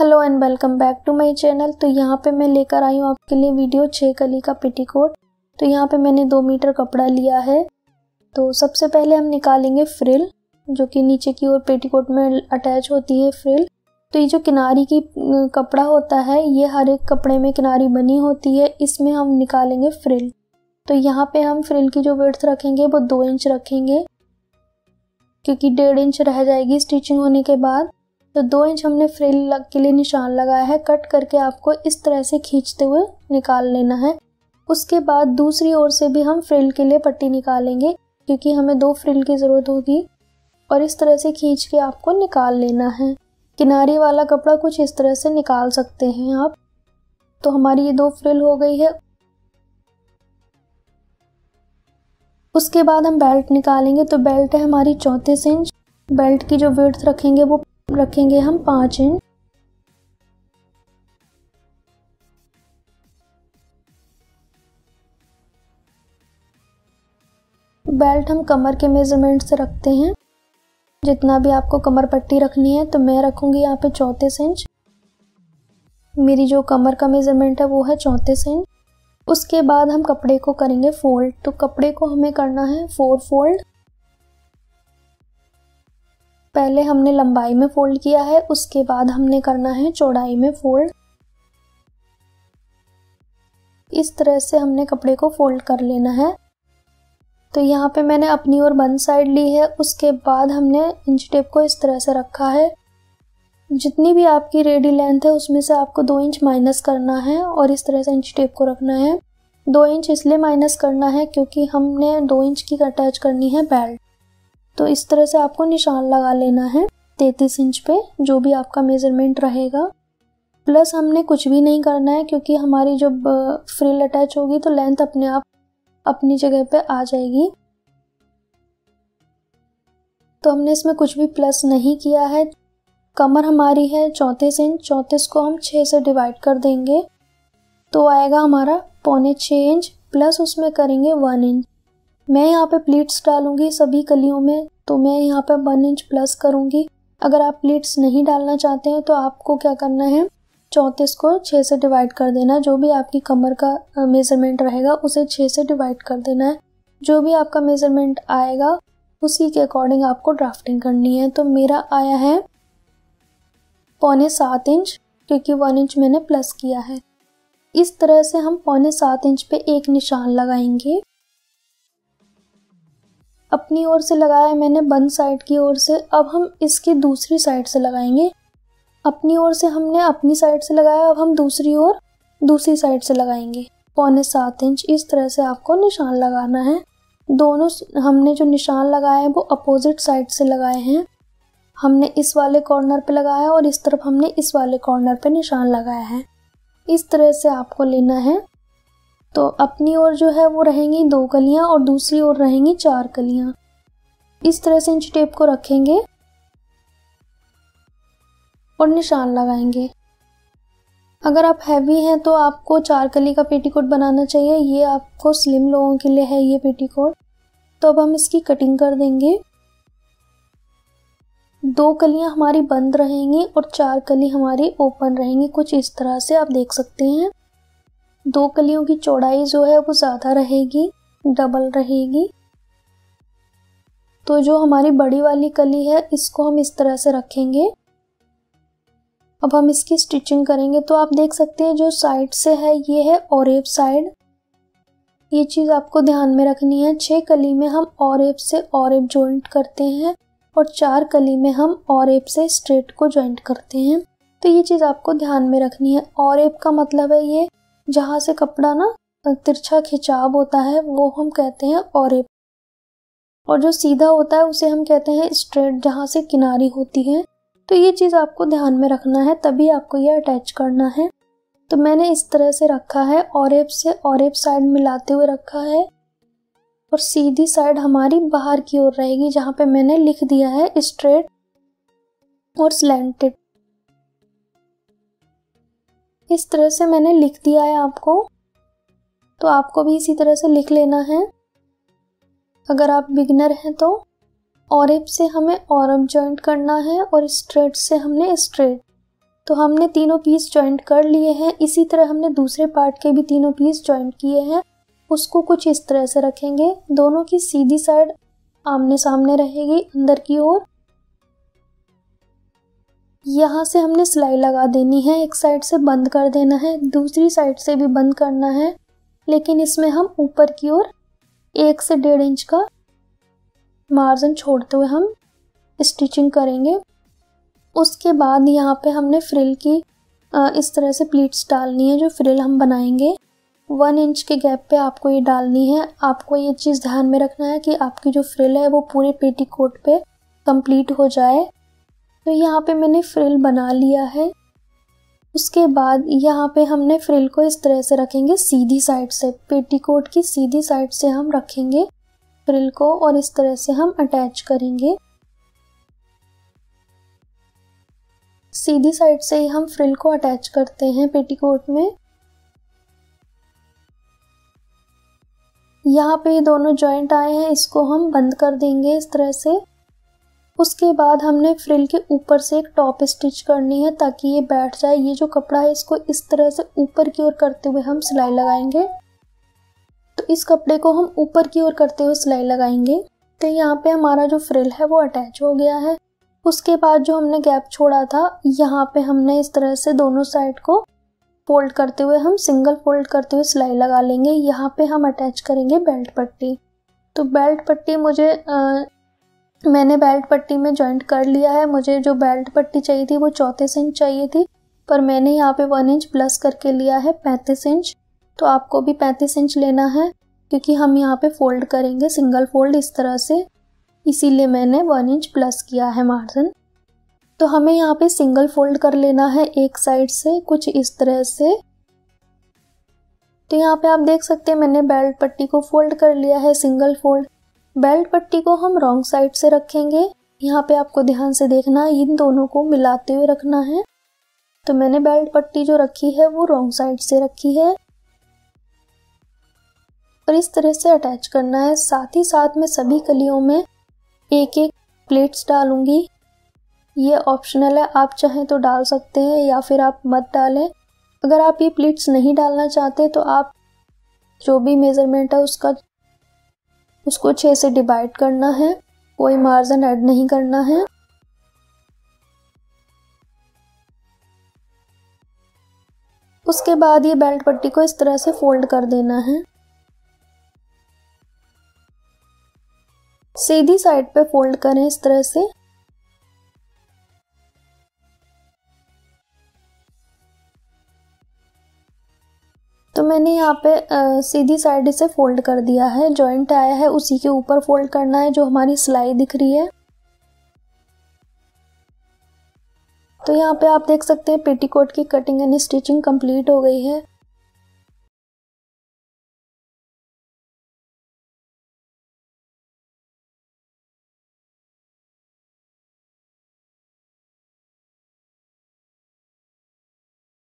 Hello and welcome back to my channel. तो यहाँ पे मैं लेकर आई हूँ आपके लिए वीडियो 6 कली का पेटीकोट। तो यहाँ पे मैंने 2 मीटर कपड़ा लिया है। तो सबसे पहले हम निकालेंगे फ्रिल, जो कि नीचे की ओर पेटीकोट में अटैच होती है फ्रिल। तो ये जो किनारी की कपड़ा होता है, ये हर एक कपड़े में किनारी बनी होती है, इसमें हम निकालेंगे फ्रिल। तो यहाँ पे हम फ्रिल की जो विड्थ रखेंगे वो 2 इंच रखेंगे, क्योंकि 1.5 इंच रह जाएगी स्टिचिंग होने के बाद। तो 2 इंच हमने फ्रिल के लिए निशान लगाया है। कट करके आपको इस तरह से खींचते हुए निकाल लेना है। उसके बाद दूसरी ओर से भी हम फ्रिल के लिए पट्टी निकालेंगे, क्योंकि हमें 2 फ्रिल की ज़रूरत होगी। और इस तरह से खींच के आपको निकाल लेना है। किनारी वाला कपड़ा कुछ इस तरह से निकाल सकते हैं आप। तो हमारी ये 2 फ्रिल हो गई है। उसके बाद हम बेल्ट निकालेंगे। तो बेल्ट है हमारी 34 इंच। बेल्ट की जो विड्थ रखेंगे वो रखेंगे हम 5 इंच। बेल्ट हम कमर के मेजरमेंट से रखते हैं, जितना भी आपको कमर पट्टी रखनी है। तो मैं रखूंगी यहाँ पे 34 इंच। मेरी जो कमर का मेजरमेंट है वो है 34 इंच। उसके बाद हम कपड़े को करेंगे फोल्ड। तो कपड़े को हमें करना है 4 फोल्ड। पहले हमने लंबाई में फोल्ड किया है, उसके बाद हमने करना है चौड़ाई में फोल्ड। इस तरह से हमने कपड़े को फोल्ड कर लेना है। तो यहाँ पे मैंने अपनी ओर बंद साइड ली है। उसके बाद हमने इंच टेप को इस तरह से रखा है। जितनी भी आपकी रेडी लेंथ है उसमें से आपको 2 इंच माइनस करना है और इस तरह से इंच टेप को रखना है। 2 इंच इसलिए माइनस करना है क्योंकि हमने 2 इंच की अटैच करनी है बेल्ट। तो इस तरह से आपको निशान लगा लेना है 33 इंच पे, जो भी आपका मेजरमेंट रहेगा। प्लस हमने कुछ भी नहीं करना है, क्योंकि हमारी जब फ्रिल अटैच होगी तो लेंथ अपने आप अपनी जगह पे आ जाएगी। तो हमने इसमें कुछ भी प्लस नहीं किया है। कमर हमारी है 34 इंच। 34 को हम 6 से डिवाइड कर देंगे, तो आएगा हमारा 6.25 इंच। प्लस उसमें करेंगे 1 इंच। मैं यहाँ पे प्लीट्स डालूंगी सभी कलियों में, तो मैं यहाँ पे 1 इंच प्लस करूंगी। अगर आप प्लीट्स नहीं डालना चाहते हैं तो आपको क्या करना है, 34 को 6 से डिवाइड कर देना है। जो भी आपकी कमर का मेजरमेंट रहेगा उसे 6 से डिवाइड कर देना है। जो भी आपका मेजरमेंट आएगा उसी के अकॉर्डिंग आपको ड्राफ्टिंग करनी है। तो मेरा आया है 6.25 इंच, क्योंकि 1 इंच मैंने प्लस किया है। इस तरह से हम 6.25 इंच पे एक निशान लगाएंगे। अपनी ओर से लगाया मैंने बंद साइड की ओर से। अब हम इसकी दूसरी साइड से लगाएंगे। अपनी ओर से हमने अपनी साइड से लगाया, अब हम दूसरी ओर दूसरी साइड से लगाएंगे 6.25 इंच। इस तरह से आपको निशान लगाना है। दोनों हमने जो निशान लगाए हैं वो अपोजिट साइड से लगाए हैं। हमने इस वाले कॉर्नर पे लगाया और इस तरफ हमने इस वाले कॉर्नर पे निशान लगाया है। इस तरह से आपको लेना है। तो अपनी ओर जो है वो रहेंगी 2 कलियां और दूसरी ओर रहेंगी 4 कलियां। इस तरह से इंच टेप को रखेंगे और निशान लगाएंगे। अगर आप हैवी हैं तो आपको 4 कली का पेटीकोट बनाना चाहिए। ये आपको स्लिम लोगों के लिए है ये पेटीकोट। तो अब हम इसकी कटिंग कर देंगे। 2 कलियां हमारी बंद रहेंगी और 4 कली हमारी ओपन रहेंगी। कुछ इस तरह से आप देख सकते हैं। 2 कलियों की चौड़ाई जो है वो ज़्यादा रहेगी, डबल रहेगी। तो जो हमारी बड़ी वाली कली है इसको हम इस तरह से रखेंगे। अब हम इसकी स्टिचिंग करेंगे। तो आप देख सकते हैं जो साइड से है ये है ऑरेप साइड। ये चीज़ आपको ध्यान में रखनी है। 6 कली में हम ऑरेप से ऑरेप जॉइंट करते हैं और 4 कली में हम ऑरेप से स्ट्रेट को जॉइंट करते हैं। तो ये चीज़ आपको ध्यान में रखनी है। ऑरेप का मतलब है ये जहाँ से कपड़ा ना तिरछा खिंचाव होता है वो हम कहते हैं ऑरेप। और जो सीधा होता है उसे हम कहते हैं स्ट्रेट, जहाँ से किनारी होती है। तो ये चीज़ आपको ध्यान में रखना है, तभी आपको ये अटैच करना है। तो मैंने इस तरह से रखा है, ऑरेप से ऑरेप साइड मिलाते हुए रखा है और सीधी साइड हमारी बाहर की ओर रहेगी, जहाँ पे मैंने लिख दिया है स्ट्रेट और स्लैंटेड। इस तरह से मैंने लिख दिया है आपको, तो आपको भी इसी तरह से लिख लेना है। अगर आप बिगिनर हैं तो ऑरेप से हमें ऑरेप जॉइंट करना है और स्ट्रेट से हमने स्ट्रेट। तो हमने तीनों पीस जॉइंट कर लिए हैं। इसी तरह हमने दूसरे पार्ट के भी तीनों पीस जॉइंट किए हैं। उसको कुछ इस तरह से रखेंगे, दोनों की सीधी साइड आमने सामने रहेगी अंदर की ओर। यहाँ से हमने सिलाई लगा देनी है, एक साइड से बंद कर देना है, दूसरी साइड से भी बंद करना है, लेकिन इसमें हम ऊपर की ओर 1 से 1.5 इंच का मार्जिन छोड़ते हुए हम स्टिचिंग करेंगे। उसके बाद यहाँ पे हमने फ्रिल की इस तरह से प्लीट्स डालनी है। जो फ्रिल हम बनाएंगे 1 इंच के गैप पे आपको ये डालनी है। आपको ये चीज़ ध्यान में रखना है कि आपकी जो फ्रिल है वो पूरे पेटीकोट पे कंप्लीट हो जाए। तो यहाँ पे मैंने फ्रिल बना लिया है। उसके बाद यहाँ पे हमने फ्रिल को इस तरह से रखेंगे सीधी साइड से, पेटीकोट की सीधी साइड से हम रखेंगे फ्रिल को और इस तरह से हम अटैच करेंगे। सीधी साइड से ही हम फ्रिल को अटैच करते हैं पेटीकोट में। यहाँ पे दोनों जॉइंट आए हैं, इसको हम बंद कर देंगे इस तरह से। उसके बाद हमने फ्रिल के ऊपर से एक टॉप स्टिच करनी है ताकि ये बैठ जाए। ये जो कपड़ा है इसको इस तरह से ऊपर की ओर करते हुए हम सिलाई लगाएंगे। तो इस कपड़े को हम ऊपर की ओर करते हुए सिलाई लगाएंगे। तो यहाँ पे हमारा जो फ्रिल है वो अटैच हो गया है। उसके बाद जो हमने गैप छोड़ा था, यहाँ पे हमने इस तरह से दोनों साइड को फोल्ड करते हुए हम सिंगल फोल्ड करते हुए सिलाई लगा लेंगे। यहाँ पे हम अटैच करेंगे बेल्ट पट्टी। तो बेल्ट पट्टी मैंने बेल्ट पट्टी में जॉइंट कर लिया है। मुझे जो बेल्ट पट्टी चाहिए थी वो 34 इंच चाहिए थी, पर मैंने यहाँ पे 1 इंच प्लस करके लिया है 35 इंच। तो आपको भी 35 इंच लेना है क्योंकि हम यहाँ पे फोल्ड करेंगे सिंगल फोल्ड इस तरह से, इसीलिए मैंने 1 इंच प्लस किया है मार्जिन। तो हमें यहाँ पे सिंगल फोल्ड कर लेना है एक साइड से कुछ इस तरह से। तो यहाँ पे आप देख सकते हैं मैंने बेल्ट पट्टी को फोल्ड कर लिया है सिंगल फोल्ड। बेल्ट पट्टी को हम रॉन्ग साइड से रखेंगे। यहाँ पे आपको ध्यान से देखना है, इन दोनों को मिलाते हुए रखना है। तो मैंने बेल्ट पट्टी जो रखी है वो रॉन्ग साइड से रखी है और इस तरह से अटैच करना है। साथ ही साथ मैं सभी कलियों में एक एक प्लेट्स डालूंगी। ये ऑप्शनल है, आप चाहें तो डाल सकते हैं या फिर आप मत डालें। अगर आप ये प्लेट्स नहीं डालना चाहते तो आप जो भी मेजरमेंट है उसको 6 से डिवाइड करना है, कोई मार्जिन ऐड नहीं करना है। उसके बाद ये बेल्ट पट्टी को इस तरह से फोल्ड कर देना है। सीधी साइड पे फोल्ड करें इस तरह से। तो मैंने यहाँ पे सीधी साइड से फोल्ड कर दिया है। जॉइंट आया है उसी के ऊपर फोल्ड करना है जो हमारी सिलाई दिख रही है। तो यहाँ पे आप देख सकते हैं पेटीकोट की कटिंग एंड स्टिचिंग कंप्लीट हो गई है।